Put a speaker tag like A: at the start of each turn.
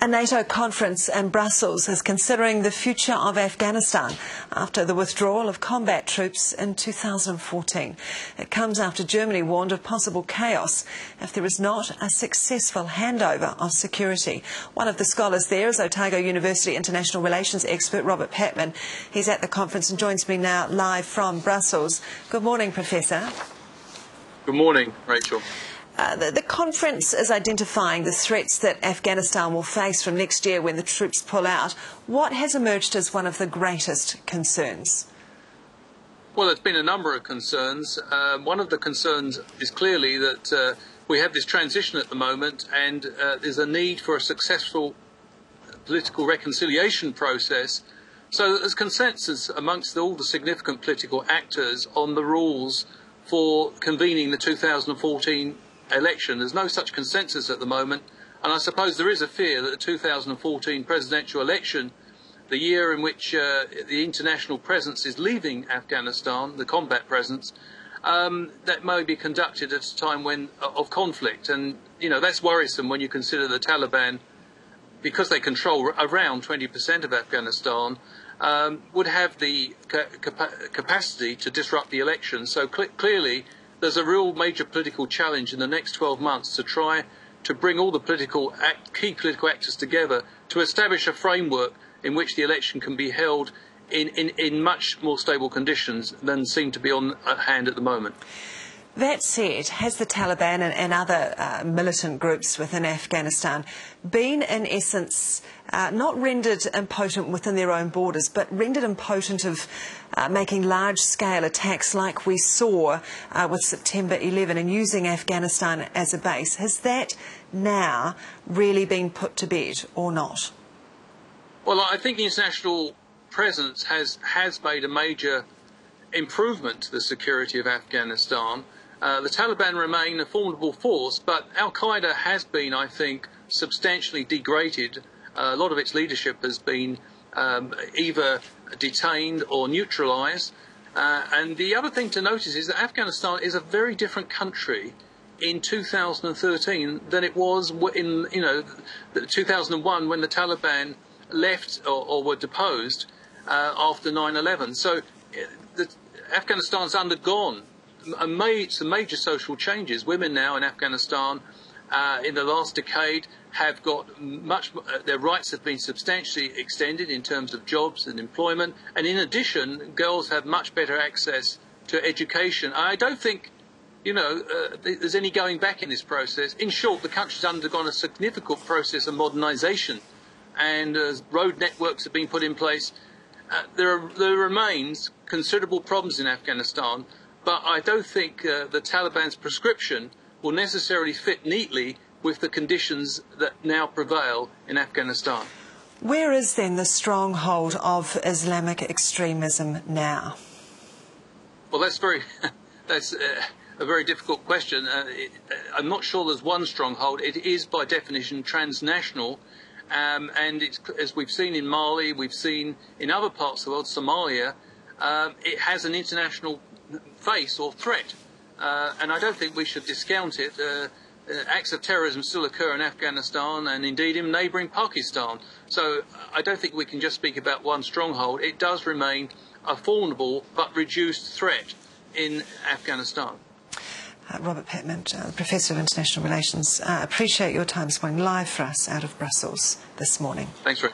A: A NATO conference in Brussels is considering the future of Afghanistan after the withdrawal of combat troops in 2014. It comes after Germany warned of possible chaos if there is not a successful handover of security. One of the scholars there is Otago University International Relations expert Robert Patman. He's at the conference and joins me now live from Brussels. Good morning, Professor.
B: Good morning, Rachel.
A: The conference is identifying the threats that Afghanistan will face from next year when the troops pull out. What has emerged as one of the greatest concerns?
B: Well, there's been a number of concerns. One of the concerns is clearly that we have this transition at the moment, and there's a need for a successful political reconciliation process so that there's consensus amongst all the significant political actors on the rules for convening the 2014 election. There's no such consensus at the moment, and I suppose there is a fear that the 2014 presidential election, the year in which the international presence is leaving Afghanistan, the combat presence, that may be conducted at a time of conflict. And, you know, that's worrisome when you consider the Taliban, because they control around 20% of Afghanistan, would have the capacity to disrupt the election. So clearly there's a real major political challenge in the next 12 months to try to bring all the key political actors together to establish a framework in which the election can be held in much more stable conditions than seem to be on hand at the moment.
A: That said, has the Taliban and other militant groups within Afghanistan been, in essence, not rendered impotent within their own borders, but rendered impotent of making large-scale attacks like we saw with September 11 and using Afghanistan as a base? Has that now really been put to bed or not?
B: Well, I think the international presence has made a major improvement to the security of Afghanistan. The Taliban remain a formidable force, but Al-Qaeda has been, I think, substantially degraded. A lot of its leadership has been either detained or neutralised. And the other thing to notice is that Afghanistan is a very different country in 2013 than it was in 2001 when the Taliban left or were deposed after 9/11. So Afghanistan's undergone some major social changes. Women now in Afghanistan in the last decade have got their rights have been substantially extended in terms of jobs and employment, and in addition girls have much better access to education. I don't think there's any going back in this process. In short, the country's undergone a significant process of modernisation, and road networks have been put in place. There remains considerable problems in Afghanistan, but I don't think the Taliban's prescription will necessarily fit neatly with the conditions that now prevail in Afghanistan.
A: Where is then the stronghold of Islamic extremism now?
B: Well, that's a very difficult question. I'm not sure there's one stronghold. It is by definition transnational, and it's, as we've seen in Mali, we've seen in other parts of the world, Somalia, it has an international face or threat, and I don't think we should discount it. Acts of terrorism still occur in Afghanistan and indeed in neighbouring Pakistan. So I don't think we can just speak about one stronghold. It does remain a formidable but reduced threat in Afghanistan.
A: Robert Patman, Professor of International Relations, appreciate your time this morning live for us out of Brussels this morning.
B: Thanks, Rick.